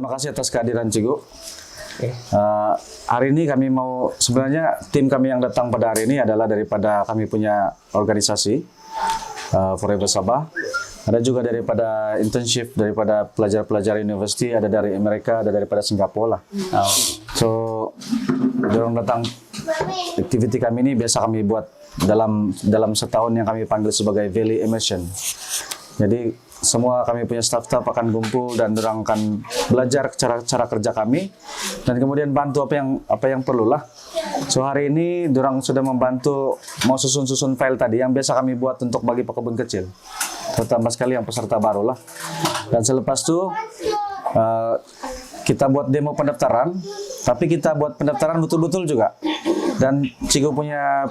terima kasih atas kehadiran Cigu. Hari ini kami sebenarnya tim kami yang datang pada hari ini adalah daripada kami punya organisasi Forever Sabah. Ada juga daripada internship daripada pelajar-pelajar university, ada dari Amerika, ada daripada Singapura lah. So, dorong datang activity kami ini biasa kami buat dalam setahun yang kami panggil sebagai Valley Immersion. Jadi semua kami punya staff-staff akan kumpul dan dorang akan belajar cara kerja kami dan kemudian bantu apa yang perlu lah. So hari ini dorang sudah membantu mau susun file tadi yang biasa kami buat untuk bagi pekebun kecil. Terutama sekali yang peserta baru lah. Dan selepas itu kita buat demo pendaftaran, tapi kita buat pendaftaran betul-betul juga. Dan Cigu punya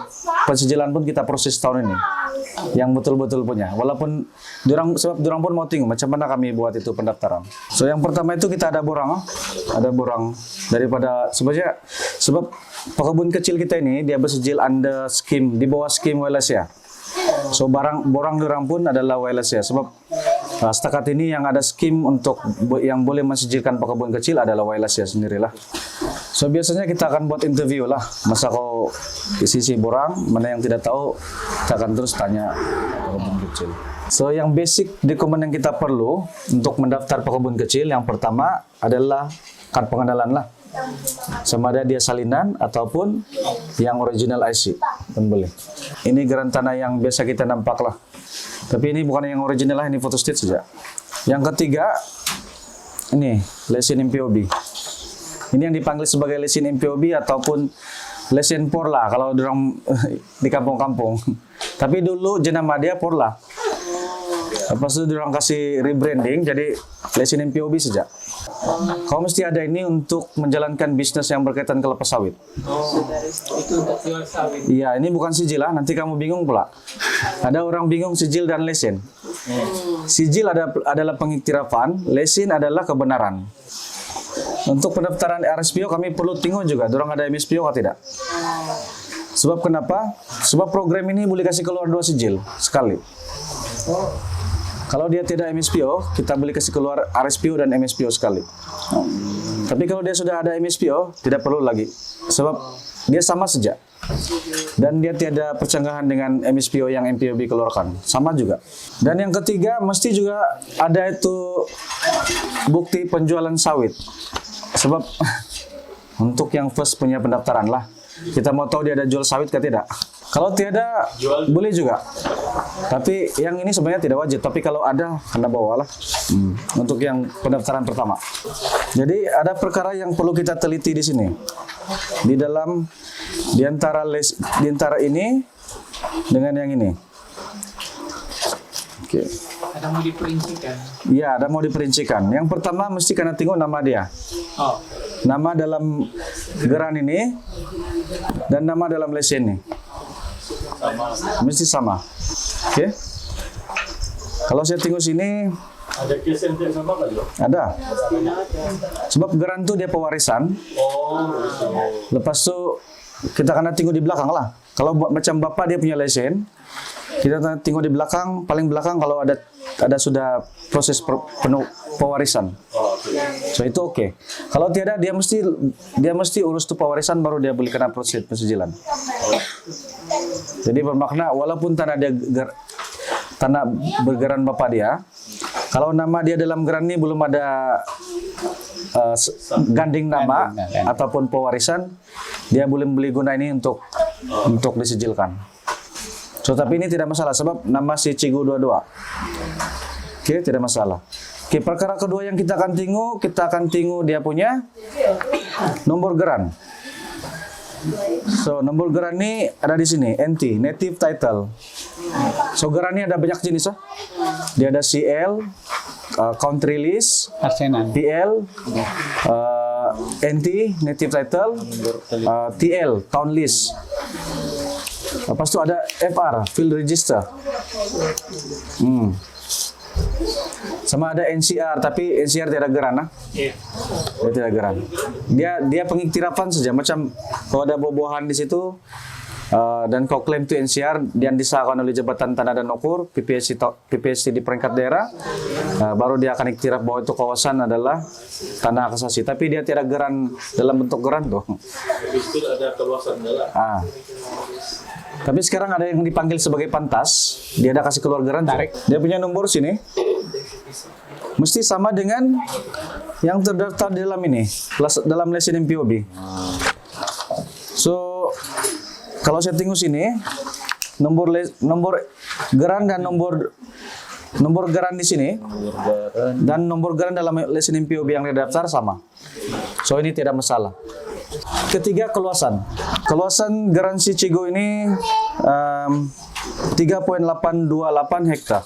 pensijilan pun kita proses tahun ini, yang betul-betul punya. Walaupun sebab dorang pun mau tengok macam mana kami buat itu pendaftaran. So yang pertama itu kita ada borang daripada sebab pekebun kecil kita ini dia bersijil under scheme di bawah scheme Wellsia. So borang dorang pun adalah Wellsia sebab setakat ini yang ada scheme untuk yang boleh mensijilkan pekebun kecil adalah Wellsia sendirilah. So biasanya kita akan buat interview lah, masa kau di sisi borang, mana yang tidak tahu, kita akan terus tanya pekebun kecil. So yang basic dokumen yang kita perlu untuk mendaftar pekebun kecil, yang pertama adalah kad pengenalan lah. Sama ada dia salinan ataupun yang original IC pun boleh. Ini geran tanah yang biasa kita nampak lah. Tapi ini bukan yang original lah, ini photostat saja. Yang ketiga, ini lesin MPOB. Ini yang dipanggil sebagai lesin MPOB ataupun lesin Porla kalau orang di kampung-kampung. Tapi dulu jenama dia Porla. Lepas itu orang kasih rebranding jadi lesin MPOB saja. Kau mesti ada ini untuk menjalankan bisnis yang berkaitan kelapa sawit. Itu untuk jual sawit. Iya, ini bukan sijil lah, nanti kamu bingung pula. Ada orang bingung sijil dan lesin. Sijil adalah pengiktirafan, lesin adalah kebenaran. Untuk pendaftaran RSPO kami perlu tengok juga, dorang ada MSPO atau tidak. Sebab kenapa? Sebab program ini boleh kasih keluar 2 sijil sekali. Kalau dia tidak MSPO, kita boleh kasih keluar RSPO dan MSPO sekali. Tapi kalau dia sudah ada MSPO, tidak perlu lagi. Sebab dia sama saja. Dan dia tiada percanggahan dengan MSPO yang MPOB keluarkan. Sama juga. Dan yang ketiga, mesti juga ada itu bukti penjualan sawit. Sebab untuk yang first punya pendaftaran lah. Kita mau tahu dia ada jual sawit atau tidak. Kalau tiada, boleh juga. Tapi yang ini sebenarnya tidak wajib. Tapi kalau ada, Anda bawalah. Untuk yang pendaftaran pertama. Jadi ada perkara yang perlu kita teliti di sini. Di antara ini dengan yang ini. Oke. Ada mau diperincikan? Iya, ada mau diperincikan. Yang pertama mesti kena tengok nama dia. Nama dalam geran ini dan nama dalam lesin ini. Mesti sama. Oke. Kalau saya tengok sini ada case yang sama kan? Ada. Sebab geran itu dia pewarisan. Lepas itu kita kena tengok di belakang lah. Kalau macam bapak dia punya lesen, kita tengok di belakang, paling belakang kalau ada sudah proses penuh pewarisan. So itu oke. Kalau tiada dia mesti urus tu pewarisan baru dia boleh kena proses pensijilan. Jadi bermakna walaupun tanah bergeran bapak dia, kalau nama dia dalam geran ini belum ada ganding nama ataupun pewarisan, dia boleh beli guna ini untuk disijilkan. So tapi ini tidak masalah sebab nama si Cigu 22. Oke, tidak masalah. Oke, perkara kedua yang kita akan tengok dia punya nomor geran. So nomor geran ini ada di sini, NT, Native Title. So geran ini ada banyak jenis. Dia ada CL, Country List, PL, NT, Native Title, TL, Town List. Lepas itu ada FR, Field Register. Sama ada NCR, tapi NCR tidak geran. Dia tidak geran. Dia pengiktirafan saja. Macam kalau ada buah-buahan di situ, dan kau klaim itu NCR dan disahkan oleh Jabatan Tanah dan Ukur PPSC di peringkat daerah, baru dia akan iktiraf bahwa itu kawasan adalah tanah hak asasi. Tapi dia tidak geran dalam bentuk geran tuh. Habis itu ada keluasan jalan. Tapi sekarang ada yang dipanggil sebagai pantas, dia ada kasih keluar geran tarik. Dia punya nomor sini, mesti sama dengan yang terdaftar di dalam ini, dalam lesen MPOB. So kalau saya tengok sini, nomor geran dan nomor geran di sini dan nomor geran dalam lesen MPOB yang terdaftar sama. So ini tidak masalah. Ketiga, keluasan. Keluasan garansi Cigo ini 3,828 hektar.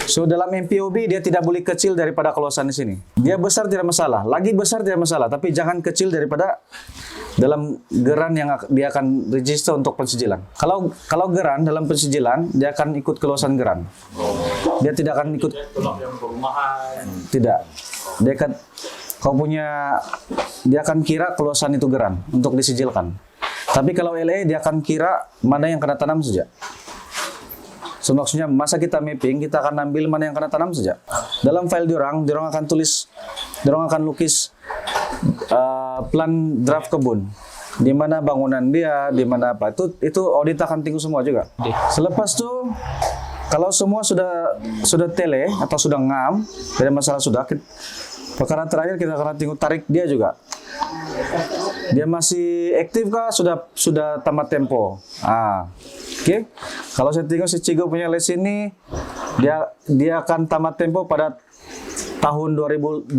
So dalam MPOB dia tidak boleh kecil daripada keluasan di sini. Dia besar tidak masalah, lagi besar tidak masalah, tapi jangan kecil daripada dalam geran yang dia akan register untuk pensijilan. Kalau geran dalam pensijilan dia akan ikut keluasan geran. Dia tidak akan ikut yang perumahan. Tidak. Dia akan dia akan kira keluasan itu geran untuk disijilkan. Tapi kalau LE dia akan kira mana yang kena tanam saja. So, maksudnya masa kita mapping, kita akan ambil mana yang kena tanam saja. Dalam file diorang akan lukis plan draft kebun. Di mana bangunan dia, di mana apa. Itu audit akan tengok semua juga. Selepas itu, kalau semua sudah tele atau sudah ngam, tidak masalah sudah. Perkara terakhir kita akan tengok tarik dia juga. Dia masih aktif kah? Sudah tamat tempo. Oke. Kalau saya tengok si Cigo punya les ini, dia akan tamat tempo pada tahun 2028.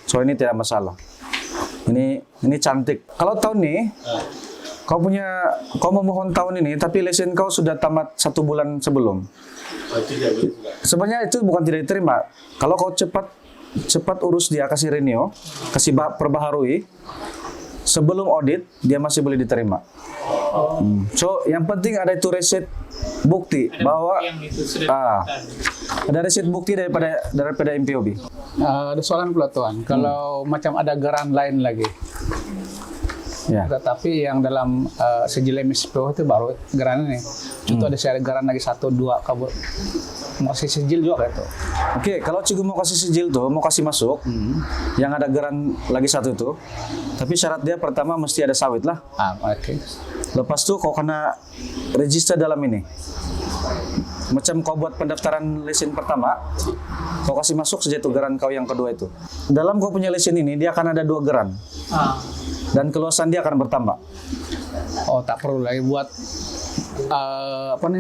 So ini tidak masalah. Ini cantik. Kalau tahun ini, kau memohon tahun ini, tapi lesen kau sudah tamat 1 bulan sebelum. Sebenarnya itu bukan tidak diterima. Kalau kau cepat urus dia, kasih renew, kasih perbaharui, sebelum audit dia masih boleh diterima. So yang penting ada itu reset bukti bahwa ada reset bukti daripada MPOB. Ada soalan pula Tuan, kalau macam ada geran lain lagi. Ya. Tetapi yang dalam sijil MSPO itu baru geran ini. Contoh ada geran lagi 1, 2 kabur. Mau kasih sijil juga itu. Oke, kalau Cigo mau kasih sijil tuh, mau kasih masuk, yang ada geran lagi 1 itu, tapi syarat dia pertama mesti ada sawit lah. Oke. Lepas tuh kau kena register dalam ini. Macam kau buat pendaftaran lesen pertama, kau kasih masuk saja itu geran kau yang kedua itu. Dalam kau punya lesen ini, dia akan ada 2 geran. Dan keluasan dia akan bertambah. Oh, tak perlu lagi buat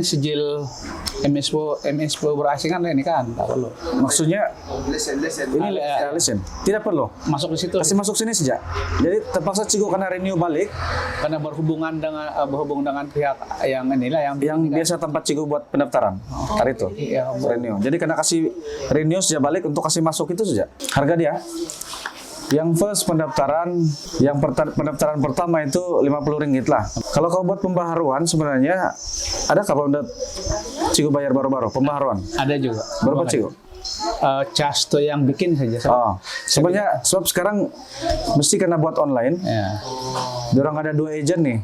sijil MSPO berasingan ini kan, tak perlu. Maksudnya ini lesen. Tidak perlu. Masuk di situ. Kasih masuk sini saja. Jadi terpaksa Cigo kena renew balik Karena berhubung dengan pihak yang inilah yang biasa tempat Cigo buat pendaftaran. Hari itu. Iya, Renew. Jadi kena kasih renew saja balik untuk kasih masuk itu saja. Harga dia yang first pendaftaran pertama itu Rp50 lah. Kalau kau buat pembaharuan sebenarnya ada kapan Cigo bayar baru-baru pembaharuan? Ada juga. Berapa Cigo? Cas tuh yang bikin saja. Sebenarnya sebab sekarang mesti kena buat online. Ya. Diorang ada 2 agent nih.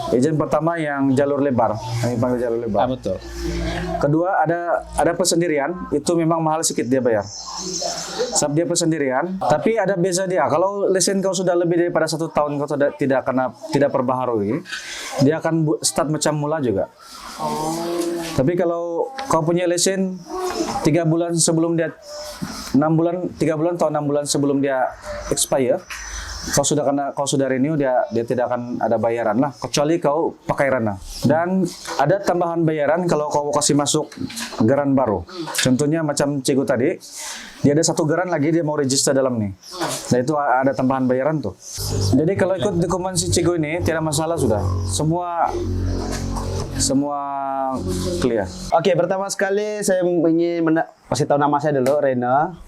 Agent pertama yang jalur lebar, kami panggil jalur lebar. Betul. Kedua ada persendirian, itu memang mahal sedikit dia bayar. Sebab dia persendirian, tapi ada beza dia. Kalau lesen kau sudah lebih daripada 1 tahun kau tidak perbaharui, dia akan start macam mula juga. Tapi kalau kau punya lesen 3 bulan sebelum dia 3 bulan atau 6 bulan sebelum dia expire, kau sudah renew, dia tidak akan ada bayaran lah, kecuali kau pakai Rana. Dan ada tambahan bayaran kalau kau kasih masuk geran baru. Contohnya macam Cigo tadi, dia ada 1 geran lagi dia mau register dalam nih. Nah itu ada tambahan bayaran tuh. Jadi kalau ikut dokumen si Cigo ini tidak masalah sudah. Semua clear. Oke, pertama sekali saya ingin kasih tahu nama saya dulu, Rena.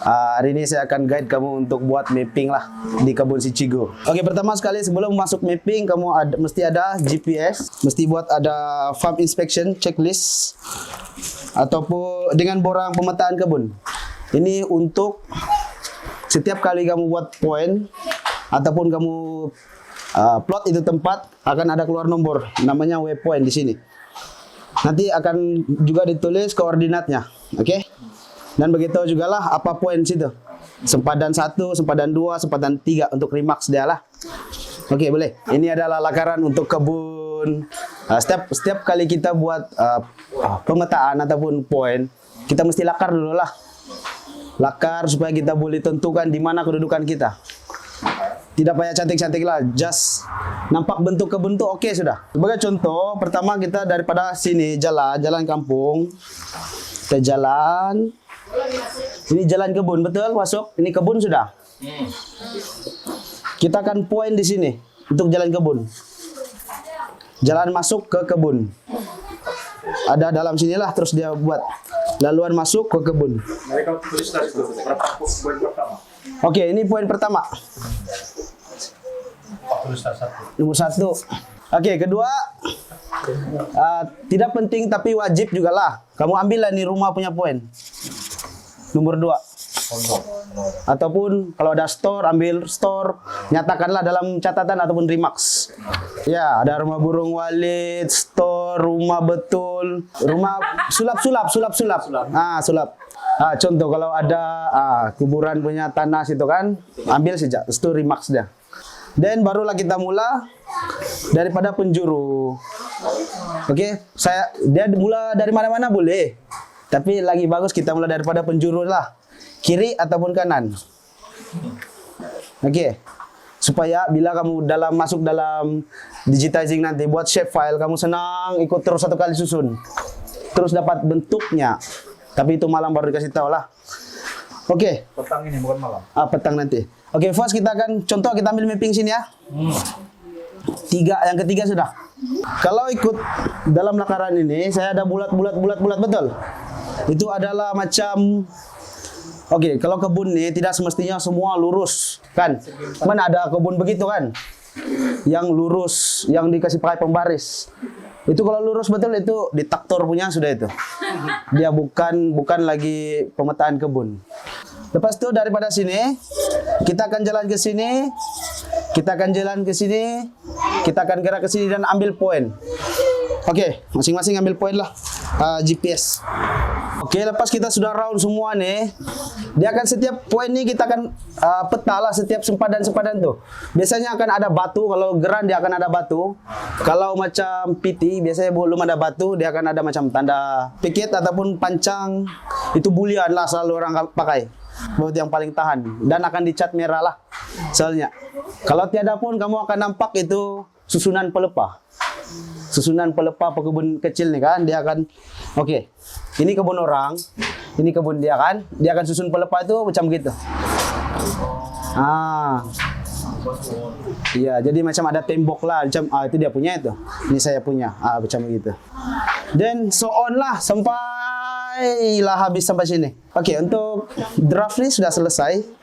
Hari ini saya akan guide kamu untuk buat mapping lah di kebun si Cigo. Oke, pertama sekali sebelum masuk mapping kamu mesti ada GPS, mesti buat ada farm inspection checklist ataupun dengan borang pemetaan kebun. Ini untuk setiap kali kamu buat point ataupun kamu plot itu tempat, akan ada keluar nomor, namanya waypoint di sini. Nanti akan juga ditulis koordinatnya, oke? Dan begitu juga lah apa poin situ. Sempadan 1, sempadan 2, sempadan 3 untuk remarks dia lah. Oke, boleh. Ini adalah lakaran untuk kebun. Setiap kali kita buat pemetaan ataupun poin, kita mesti lakar dulu lah. Lakar supaya kita boleh tentukan di mana kedudukan kita. Tidak payah cantik-cantik lah, just nampak bentuk kebun tuh oke sudah. Sebagai contoh, pertama kita daripada sini jalan kampung, kita jalan. Ini jalan kebun, betul masuk. Ini kebun sudah. Kita akan poin di sini untuk jalan kebun. Jalan masuk ke kebun. Ada dalam sinilah, terus dia buat laluan masuk ke kebun. Mereka tulis dari itu berapa poin pertama? Oke, ini poin pertama. Tulis satu. Nomor 1. Oke, kedua, tidak penting tapi wajib juga lah. Kamu ambillah nih rumah punya poin. Nomor 2. Ataupun kalau ada store, ambil store. Nyatakanlah dalam catatan ataupun remarks. Ya, ada rumah burung Walid, store, rumah betul, rumah sulap. Sulap. Contoh kalau ada kuburan punya tanah situ kan, ambil saja, itu remarks dia. Dan barulah kita mula daripada penjuru. Oke, dia mula dari mana-mana boleh. Tapi lagi bagus kita mulai daripada penjuru lah. Kiri ataupun kanan. Oke. Supaya bila kamu masuk dalam digitizing nanti buat shape file, kamu senang ikut terus satu kali susun. Terus dapat bentuknya. Tapi itu malam baru dikasih tahu lah. Oke. Petang ini bukan malam. Petang nanti. Oke, first kita akan contoh kita ambil mapping sini ya. 3, yang ketiga sudah. Kalau ikut dalam lakaran ini, saya ada bulat betul. Itu adalah macam oke, kalau kebun nih tidak semestinya semua lurus, kan? Mana ada kebun begitu kan? Yang lurus, yang dikasih pakai pembaris. Itu kalau lurus betul itu di traktor punya sudah itu. Dia bukan lagi pemetaan kebun. Lepas itu daripada sini kita akan jalan ke sini, kita akan jalan ke sini, kita akan gerak ke sini dan ambil poin. Oke, masing-masing ambil poin lah GPS. Oke, lepas kita sudah round semua nih, dia akan setiap poin nih kita akan peta lah setiap sempadan tuh. Biasanya akan ada batu, kalau geran dia akan ada batu. Kalau macam PT biasanya belum ada batu, dia akan ada macam tanda piket ataupun pancang. Itu bulian lah selalu orang pakai. Buat yang paling tahan dan akan dicat merah lah soalnya. Kalau tiada pun kamu akan nampak itu susunan pelepah. Susunan pelepah pekebun kecil nih kan, dia akan oke. Ini kebun orang, ini kebun dia kan, dia akan susun pelepah itu macam gitu. Iya, jadi macam ada tembok lah, macam itu dia punya itu. Ini saya punya, macam gitu. Dan so on lah sampai habis sampai sini. Oke, untuk draft ini sudah selesai.